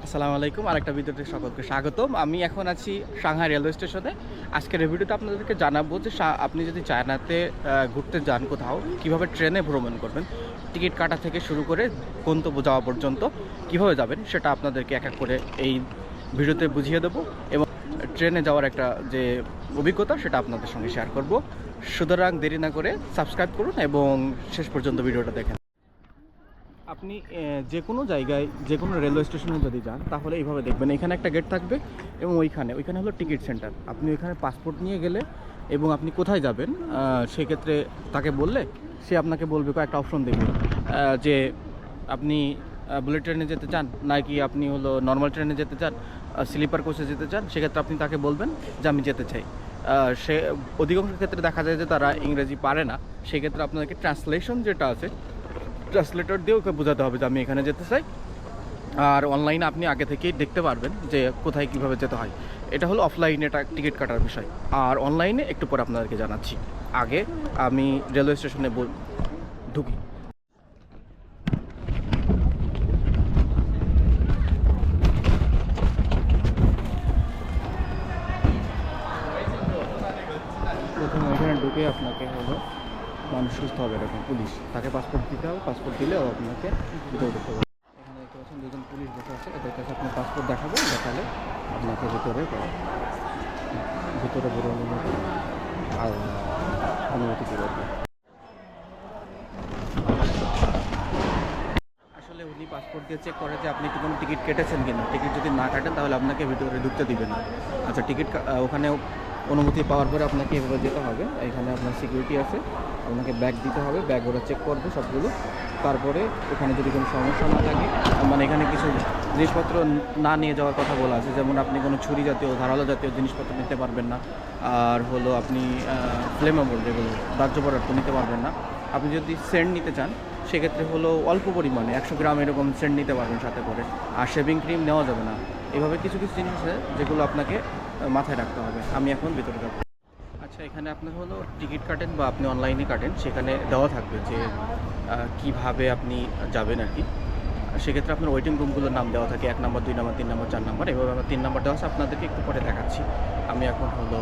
আসসালামু আলাইকুম। আরেকটা ভিডিওতে সকলকে স্বাগতম। আমি এখন আছি সাংহাই রেলওয়ে স্টেশনে। আজকের এই ভিডিওতে আপনাদেরকে জানাবো যে আপনি যদি চায়নাতে ঘুরতে যান কোথাও, কিভাবে ট্রেনে ভ্রমণ করবেন, টিকিট কাটা থেকে শুরু করে গন্তব্য যাওয়া পর্যন্ত কিভাবে যাবেন সেটা আপনাদেরকে এক এক করে এই ভিডিওতে বুঝিয়ে দেবো এবং ট্রেনে যাওয়ার একটা যে অভিজ্ঞতা সেটা আপনাদের সঙ্গে শেয়ার করব। সুতরাং দেরি না করে সাবস্ক্রাইব করুন এবং শেষ পর্যন্ত ভিডিওটা দেখেন। আপনি যে কোনো জায়গায় যে কোনো রেলওয়ে স্টেশনে যদি যান তাহলে এইভাবে দেখবেন, এখানে একটা গেট থাকবে এবং ওইখানে হলো টিকিট সেন্টার। আপনি ওইখানে পাসপোর্ট নিয়ে গেলে এবং আপনি কোথায় যাবেন সেক্ষেত্রে তাকে বললে সে আপনাকে বলবে, কয়েকটা অপশন দেবে যে আপনি বুলেট ট্রেনে যেতে চান নাকি আপনি হলো নর্মাল ট্রেনে যেতে চান, স্লিপার কোচে যেতে চান। সেক্ষেত্রে আপনি তাকে বলবেন যে আমি যেতে চাই। সে অধিকাংশ ক্ষেত্রে দেখা যায় যে তারা ইংরেজি পারে না, সেক্ষেত্রে আপনাকে ট্রান্সলেশন যেটা আছে ট্রান্সলেটর দিয়ে ওকে বোঝাতে হবে যে আমি এখানে যেতে চাই। আর অনলাইনে আপনি আগে থেকেই দেখতে পারবেন যে কোথায় কীভাবে যেতে হয়। এটা হলো অফলাইনে টিকিট কাটার বিষয়। আর অনলাইনে একটু পরে আপনাদেরকে জানাচ্ছি। আগে আমি রেলওয়ে স্টেশনে ঢুকি। প্রথমে এখানে ঢুকে আপনাকে হলো মানুষ সুস্থ হবে, এরকম পুলিশ, তাকে পাসপোর্ট দিতে হবে। পাসপোর্ট দিলেও আপনাকে ভিতরে ঢুকতে হবে। এখানে দেখতে পাচ্ছেন দুজন পুলিশ বসে আছে, এদের কাছে আপনি পাসপোর্ট দেখাবেন, দেখালে আপনাকে ভিতরে বেরোনোর মতো অনুমতি দেবে। আসলে উনি পাসপোর্ট দিয়ে চেক করে যে আপনি কি কোনো টিকিট কেটেছেন কিনা। টিকিট যদি না কাটেন তাহলে আপনাকে ভিতরে ঢুকতে দিবে না। আচ্ছা, টিকিট ওখানে অনুমতি পাওয়ার পরে আপনাকে এভাবে যেতে হবে। এখানে আপনার সিকিউরিটি আছে, আপনাকে ব্যাগ দিতে হবে, ব্যাগ ওরা চেক করবে সবগুলো। তারপরে ওখানে যদি কোনো সমস্যা না থাকে, মানে এখানে কিছু জিনিসপত্র না নিয়ে যাওয়ার কথা বলা আছে, যেমন আপনি কোনো ছুরি জাতীয় ধারালো জাতীয় জিনিসপত্র নিতে পারবেন না। আর হলো আপনি ফ্লেমেবল যেগুলো দাহ্য পদার্থ নিতে পারবেন না। আপনি যদি সেন্ট নিতে চান সেক্ষেত্রে হলো অল্প পরিমাণে 100 গ্রাম এরকম সেন্ট নিতে পারবেন সাথে করে। আর শেভিং ক্রিম নেওয়া যাবে না। এভাবে কিছু কিছু জিনিস আছে যেগুলো আপনাকে মাথায় রাখতে হবে। আমি এখন ভিতরে যাবো। আচ্ছা, এখানে আপনার হলো টিকিট কাটেন বা আপনি অনলাইনে কাটেন, সেখানে দেওয়া থাকবে যে কিভাবে আপনি যাবেন আর কি। সেক্ষেত্রে আপনার ওয়েটিং রুমগুলোর নাম দেওয়া থাকে, 1 নম্বর 2 নম্বর 3 নম্বর 4 নম্বর। এভাবে আমার 3 নম্বর দেওয়া আছে, আপনাদেরকে একটু পরে দেখাচ্ছি। আমি এখন হলো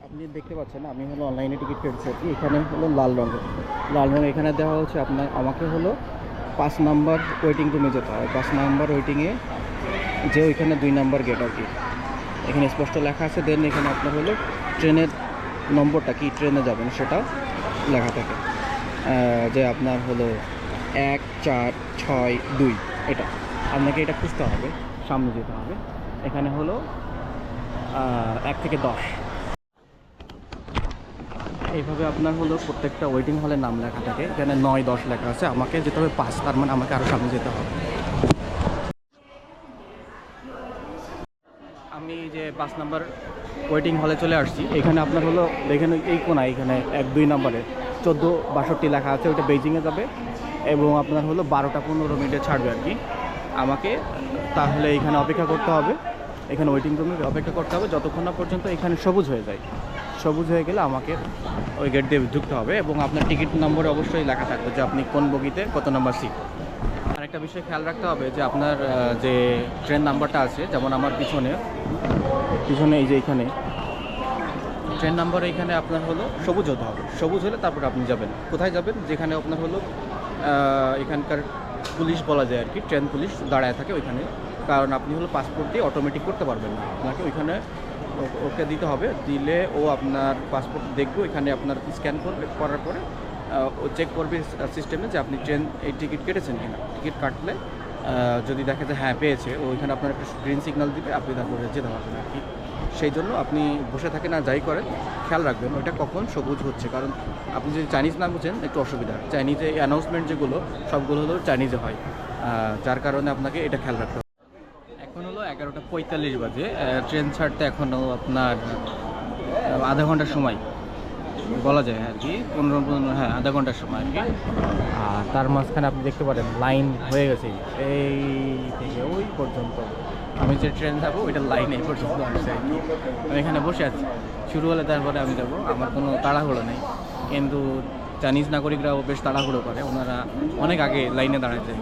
আপনি দেখতে পাচ্ছেন আমি হলো অনলাইনে টিকিট কেটেছি আর কি। এখানে হলো লাল রঙ এখানে দেওয়া হচ্ছে। আমাকে হলো 5 নম্বর ওয়েটিং রুমে যেতে হয়। 5 নম্বর ওয়েটিংয়ে যে ওইখানে 2 নম্বর গেট আর কি, এখানে স্পষ্ট লেখা আছে। দেন এখানে আপনার হলো ট্রেনের নম্বরটা, কি ট্রেনে যাবেন সেটা লেখা থাকে, যে আপনার হলো 1462। এটা আপনাকে এটা খুঁজতে হবে, সামনে যেতে হবে। এখানে হলো 1 থেকে 10, এইভাবে আপনার হলো প্রত্যেকটা ওয়েটিং হলের নাম লেখা থাকে। এখানে 9 10 লেখা আছে, আমাকে যেতে হবে 5, তার মানে আমাকে আরও সামনে যেতে হবে। আমি যে 5 নাম্বার ওয়েটিং হলে চলে আসছি। এখানে আপনার হলো এখানে এই কোনায় এখানে 1 2 নম্বরে 1462 লেখা আছে, ওইটা বেইজিংয়ে যাবে এবং আপনার হলো 12টা 15 মিনিটে ছাড়বে আর কি আমাকে। তাহলে এখানে অপেক্ষা করতে হবে, এখানে ওয়েটিং রুমে অপেক্ষা করতে হবে যতক্ষণ না পর্যন্ত এখানে সবুজ হয়ে যায়। সবুজ হয়ে গেলে আমাকে ওই গেট দিয়ে ঢুকতে হবে এবং আপনার টিকিট নম্বরে অবশ্যই লেখা থাকবে যে আপনি কোন বগিতে কত নাম্বার সিট। আরেকটা বিষয় খেয়াল রাখতে হবে যে আপনার যে ট্রেন নাম্বারটা আছে, যেমন আমার পিছনে এই যে এখানে ট্রেন নাম্বার, এখানে আপনার হলো সবুজ হতে হবে। সবুজ হলে তারপরে আপনি যাবেন। কোথায় যাবেন? যেখানে আপনার হলো এখানকার পুলিশ বলা যায় আর কি, ট্রেন পুলিশ দাঁড়ায় থাকে ওইখানে। কারণ আপনি হলো পাসপোর্ট দিয়ে অটোমেটিক করতে পারবেন না, আপনাকে ওইখানে ওকে দিতে হবে। দিলে ও আপনার পাসপোর্ট দেখবে, ওইখানে আপনার স্ক্যান করবে, করার পরে ও চেক করবে সিস্টেমে যে আপনি ট্রেন এই টিকিট কেটেছেন কিনা। টিকিট কাটলে যদি দেখে যে হ্যাঁ পেয়েছে, ওইখানে আপনার একটা গ্রিন সিগন্যাল দিবে, আপনি তারপরে যেতে পারবেন আর কি। সেই জন্য আপনি বসে থাকেন আর যাই করেন খেয়াল রাখবেন ওইটা কখন সবুজ হচ্ছে। কারণ আপনি যদি চাইনিজ না বুঝেন একটু অসুবিধা। চাইনিজে অ্যানাউন্সমেন্ট যেগুলো সবগুলো হলো চাইনিজে হয়, যার কারণে আপনাকে এটা খেয়াল রাখতে হবে। এখন হলো 11টা 45 বাজে। ট্রেন ছাড়তে এখনও আপনার আধা ঘন্টার সময় বলা যায় আর কি, 15 হ্যাঁ আধা ঘন্টার সময় আর কি। আর তার মাঝখানে আপনি দেখতে পারেন লাইন হয়ে গেছে এই থেকে ওই পর্যন্ত। আমি যে ট্রেন যাবো ওইটার লাইন এই পর্যন্ত আসছে আর কি। আমি এখানে বসে আছি, শুরু হলে তারপরে আমি যাবো, আমার কোনো তাড়াহুড়ো নেই। কিন্তু চাইনিজ নাগরিকরাও বেশ তাড়াহুড়ো করে, ওনারা অনেক আগে লাইনে দাঁড়ায় যায়।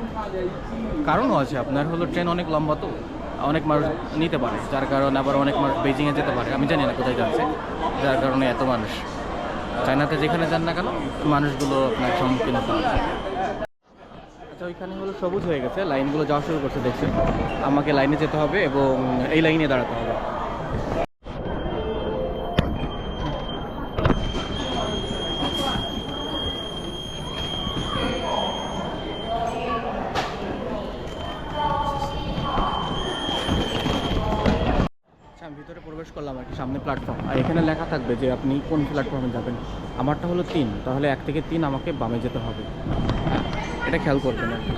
কারণও আছে, আপনার হলো ট্রেন অনেক লম্বা, তো অনেক মানুষ নিতে পারে, যার কারণে আবার অনেক মানুষ বেইজিংয়ে যেতে পারে, আমি জানি না কোথায় যাচ্ছে, যার কারণে এত মানুষ। চায়নাতে যেখানে যান না কেন মানুষগুলো আপনার সম্মুখীন হতে হবে। আচ্ছা, ওইখানে হলো সবুজ হয়ে গেছে, লাইনগুলো যাওয়া শুরু করছে দেখছি, আমাকে লাইনে যেতে হবে এবং এই লাইনে দাঁড়াতে হবে। আমি ভিতরে প্রবেশ করলাম আর কি, সামনে প্ল্যাটফর্ম, আর এখানে লেখা থাকবে যে আপনি কোন প্ল্যাটফর্মে যাবেন। আমারটা হলো 3, তাহলে 1 থেকে 3 আমাকে বামে যেতে হবে। এটা খেয়াল করবেন আর কি,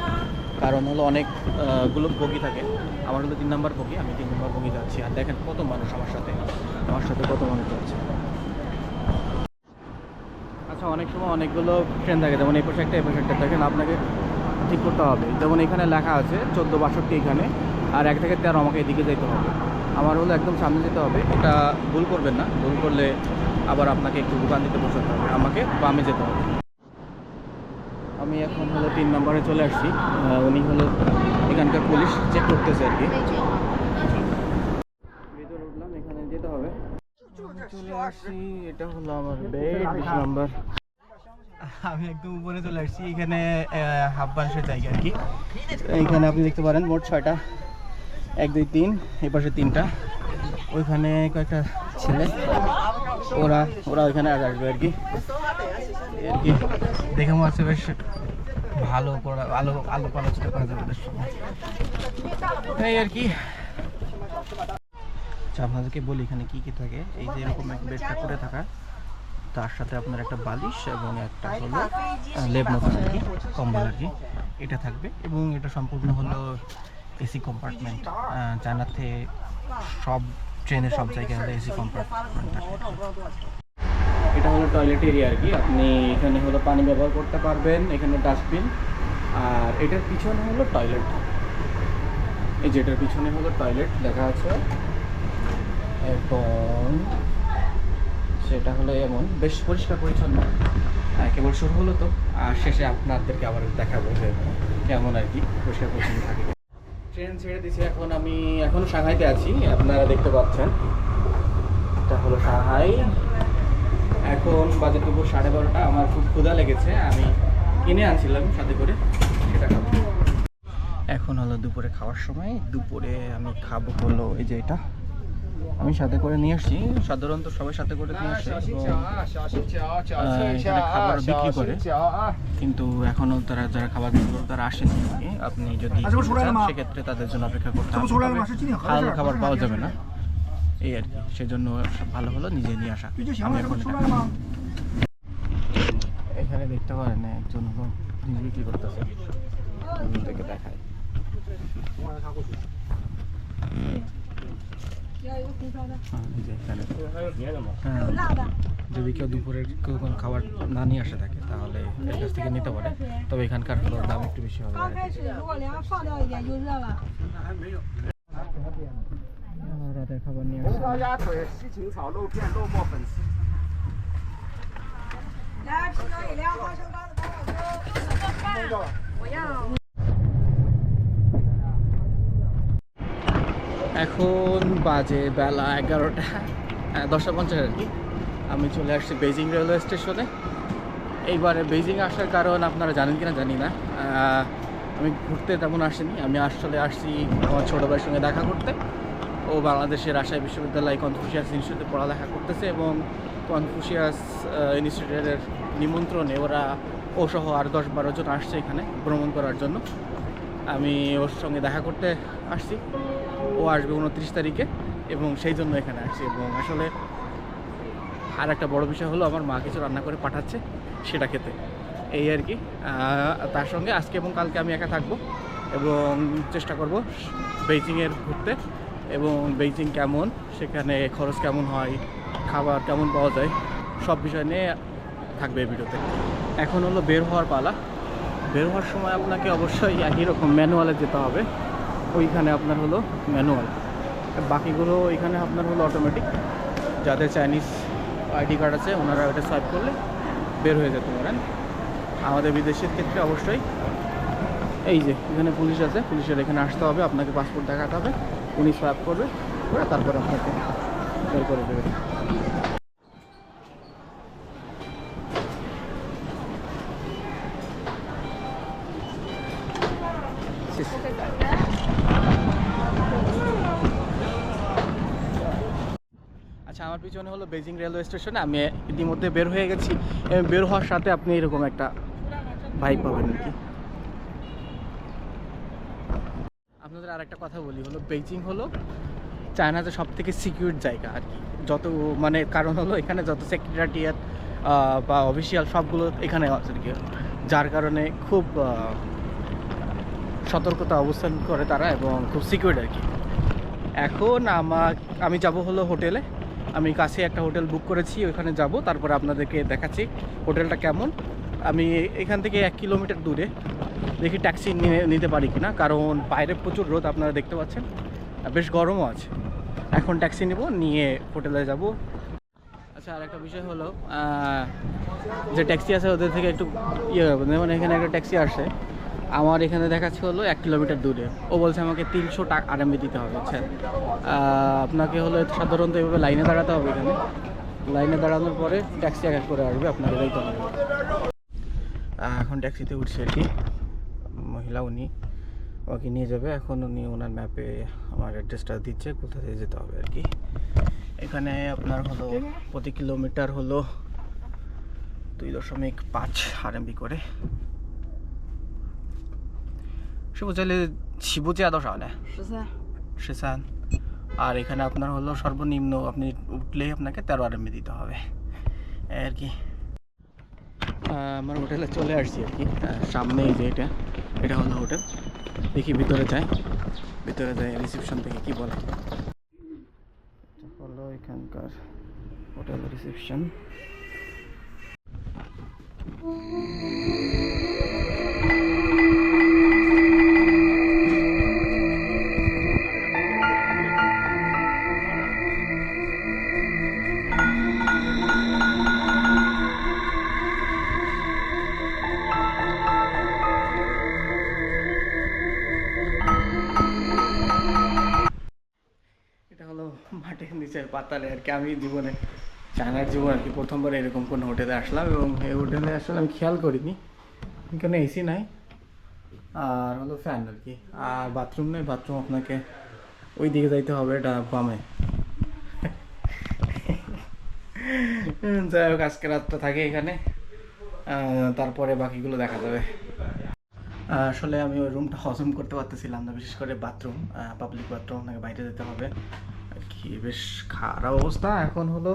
কারণ হলো অনেকগুলো বগি থাকে, আমার হলো 3 নম্বর বগি, আমি 3 নম্বর বগি যাচ্ছি। আর দেখেন কত মানুষ আমার সাথে কত মানুষ যাচ্ছে। আচ্ছা, অনেক সময় অনেকগুলো ট্রেন থাকে, যেমন এই পাশে একটা এই পাশে একটা, দেখেন আপনাকে ঠিক করতে হবে। যেমন এখানে লেখা আছে 1462 এখানে, আর 1 থেকে 13 আমাকে এদিকে যেতে হবে। আমার হলো একদম সামনে যেতে হবে, এটা ভুল করবেন না, ভুল করলে আবার আপনাকে একটু দোকান দিতে বসাতে হবে, আমাকে বামে যেতে হবে। আমি এখন হলো 3 নম্বরে চলে আসছি, উনি হলো এখানকার পুলিশ চেক করতেছে আর কি। ভিতরে উঠলাম, এখানে যেতে হবে, চলে আসছি, এটা হলো আমার বেড 20 নম্বর। আমি একদম উপরে চলে আসছি, এখানে হাফ বাসের জায়গা আর কি। এইখানে আপনি দেখতে পারেন মোট 6টা, 1 2 3, এই পাশে 3টা, ওইখানে কয়েকটা ছেলে, ওরা ওইখানে আসবে আর কি। দেখে মনে হচ্ছে বেশ ভালো আলো আলোচনা করা যাবে ওদের সঙ্গে, এই আর কি। আচ্ছা, আপনাদেরকে বলি এখানে কি কি থাকে। এই যে এরকম এক বেডটা করে থাকা, তার সাথে আপনার একটা বালিশ এবং একটা হলো লেপ মতো আর কি, কম্বল আর কি, এটা থাকবে। এবং এটা সম্পূর্ণ হলো এসি কম্পার্টমেন্ট। চায়নাতে সব ট্রেনের সব জায়গায় হলো এসি কম্পার্টমেন্ট থাকে। এটা হলো টয়লেট এরিয়া আর কি, আপনি এখানে হলো পানি ব্যবহার করতে পারবেন, এখানে ডাস্টবিন, আর এটার পিছনে হলো টয়লেট। এই যেটার পিছনে হলো টয়লেট দেখা আছে, এবং সেটা হলো এমন বেশ পরিষ্কার পরিচ্ছন্ন। কেবল শুরু হলো তো, আর শেষে আপনাদেরকে আবার দেখাবো যে কেমন আর কি পরিষ্কার পরিচ্ছন্ন থাকে। ট্রেন ছেড়ে দিয়েছি, এখন আমি এখনও সাংহাইতে আছি, আপনারা দেখতে পাচ্ছেন। এটা হলো সাংহাই, এখন বাজে দুপুর 12:30। আমার খুব ক্ষুধা লেগেছে, আমি কিনে আনছিলাম সাথে করে, সেটা খাবো। এখন হলো দুপুরে খাওয়ার সময়। দুপুরে আমি খাবো হলো এই যে এটা, আমি সাথে করে নিয়ে আসছি, সাধারণত সবাই সাথে করে নিয়ে আসে, এখানে খাবার বিক্রি করে, কিন্তু এখনও যারা খাবার বিক্রি করে তারা আসেনি। আপনি যদি সেক্ষেত্রে তাদের জন্য অপেক্ষা করতে হবে, হালাল খাবার পাওয়া যাবে না এই আর কি, সেজন্য ভালো হলো নিজে নিয়ে আসা। আমি এখন এখানে দেখতে পারেন একজন জিনিস বিক্রি করতেছে, থেকে দেখায়। যদি কেউ দুপুরের কোনো খাবার না নিয়ে আসে থাকে তাহলে এর কাছ থেকে নিতে পারে, তবে এখানকার দাম একটু বেশি হবে। রাতের খাবার নিয়ে আসে। এখন বাজে বেলা 11টা, 10:50 আর কি। আমি চলে আসছি বেইজিং রেলওয়ে স্টেশনে। এইবারে বেইজিং আসার কারণ আপনারা জানেন কিনা জানি না, আমি ঘুরতে তেমন আসিনি, আমি আসলে আসছি আমার ছোটো ভাইয়ের সঙ্গে দেখা করতে। ও বাংলাদেশের রাজশাহী বিশ্ববিদ্যালয় কনফুসিয়াস ইনস্টিটিউটে পড়ালেখা করতেছে, এবং কনফুসিয়াস ইনস্টিটিউটের নিমন্ত্রণে ও সহ আর 10-12 জন আসছে এখানে ভ্রমণ করার জন্য। আমি ওর সঙ্গে দেখা করতে আসছি, ও আসবে 29 তারিখে, এবং সেই জন্য এখানে আসছি। এবং আসলে আর একটা বড় বিষয় হলো আমার মা কিছু রান্না করে পাঠাচ্ছে, সেটা খেতে, এই আর কি। তার সঙ্গে আজকে এবং কালকে আমি একা থাকবো, এবং চেষ্টা করব বেইজিংয়ের ঘুরতে, এবং বেইজিং কেমন, সেখানে খরচ কেমন হয়, খাবার কেমন পাওয়া যায়, সব বিষয় নিয়ে থাকবে এই ভিডিওতে। এখন হলো বের হওয়ার পালা। বের হওয়ার সময় আপনাকে অবশ্যই একই রকম ম্যানুয়ালে যেতে হবে, ওইখানে আপনার হলো ম্যানুয়াল, বাকিগুলো এখানে আপনার হলো অটোমেটিক। যাদের চাইনিজ আইডি কার্ড আছে ওনারা ওটা সোয়াইপ করলে বের হয়ে যেতে পারেন। আমাদের বিদেশের ক্ষেত্রে অবশ্যই এই যে এখানে পুলিশ আছে, পুলিশের এখানে আসতে হবে, আপনাকে পাসপোর্ট দেখাতে হবে, উনি সোয়াপ করবে, করে তারপর আপনাকে বের করে দেবে। আচ্ছা, আমার পিছনে হলো বেজিং রেলওয়ে স্টেশন। আমি ইতিমধ্যে বের হয়ে গেছি। বের হওয়ার সাথে আপনি এরকম একটা ভাইব পাবেন আর কি। আপনাদের আর একটা কথা বলি, হলো বেজিং হলো চায়নাতে সব থেকে সিকিউর জায়গা আর কি। যত মানে কারণ হলো এখানে যত সেক্রেটারিয়েট বা অফিসিয়াল সবগুলো এখানে আছে আর কি, যার কারণে খুব সতর্কতা অবস্থান করে তারা এবং খুব সিকিউর আর কি। এখন আমি যাব হলো হোটেলে। আমি কাছে একটা হোটেল বুক করেছি, ওইখানে যাব, তারপরে আপনাদেরকে দেখাচ্ছি হোটেলটা কেমন। আমি এখান থেকে 1 কিলোমিটার দূরে, দেখি ট্যাক্সি নিতে পারি কিনা, কারণ বাইরে প্রচুর রোদ আপনারা দেখতে পাচ্ছেন, বেশ গরমও আছে। এখন ট্যাক্সি নিব, নিয়ে হোটেলে যাব। আচ্ছা, আর একটা বিষয় হলো যে ট্যাক্সি আছে ওদের থেকে একটু ইয়ে হবে, যেমন এখানে একটা ট্যাক্সি আসে, আমার এখানে দেখাচ্ছে হলো 1 কিলোমিটার দূরে, ও বলছে আমাকে 300 টাকা আরএমবি দিতে হবে। আচ্ছা, আপনাকে হলো সাধারণত এভাবে লাইনে দাঁড়াতে হবে। এখানে লাইনে দাঁড়ানোর পরে ট্যাক্সি এক এক করে আসবে, আপনাকে যাইতে হবে। এখন ট্যাক্সিতে উঠছে আর কি, মহিলা উনি ওকে নিয়ে যাবে। এখন উনি ওনার ম্যাপে আমার অ্যাড্রেসটা দিচ্ছে, কোথা থেকে যেতে হবে আর কি। এখানে আপনার হলো প্রতি কিলোমিটার হলো 2.5 আরএমবি করে।13আর এখানে আপনার হলো সর্বনিম্ন আপনি উঠলেই আপনাকে 13 আরএমবি দিতে হবে আর কি। আমার হোটেলে চলে আসছি আর কি, সামনেই যে এটা হলো হোটেল। দেখি ভিতরে যাই রিসেপশন থেকে কি বলে। হলো এখানকার হোটেল রিসেপশন। এটা হলো মাটির নিচের পাতালে আর কি। আমি চায়নার জীবন আর কি প্রথমবার এরকম কোনো হোটেলে আসলাম, এবং এই হোটেলে আসলে আমি খেয়াল করিনি এখানে এসি নাই, আর হলো ফ্যান আর কি, আর বাথরুম নেই। বাথরুম আপনাকে ওই দিকে যাইতে হবে, এটা বামে। যাই হোক, আজকে রাতটা থাকে এখানে, তারপরে বাকিগুলো দেখা যাবে। আসলে আমি ওই রুমটা হজম করতে পারতেছিলাম না, বিশেষ করে বাথরুম, পাবলিক বাথরুম, আপনাকে বাইরে যেতে হবে আর কি, বেশ খারাপ অবস্থা। এখন হলো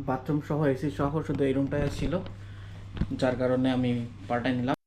বাথরুম সহ এসি সহ শুধু এই রুমটাই ছিল, যার কারণে আমি পাল্টাই নিলাম।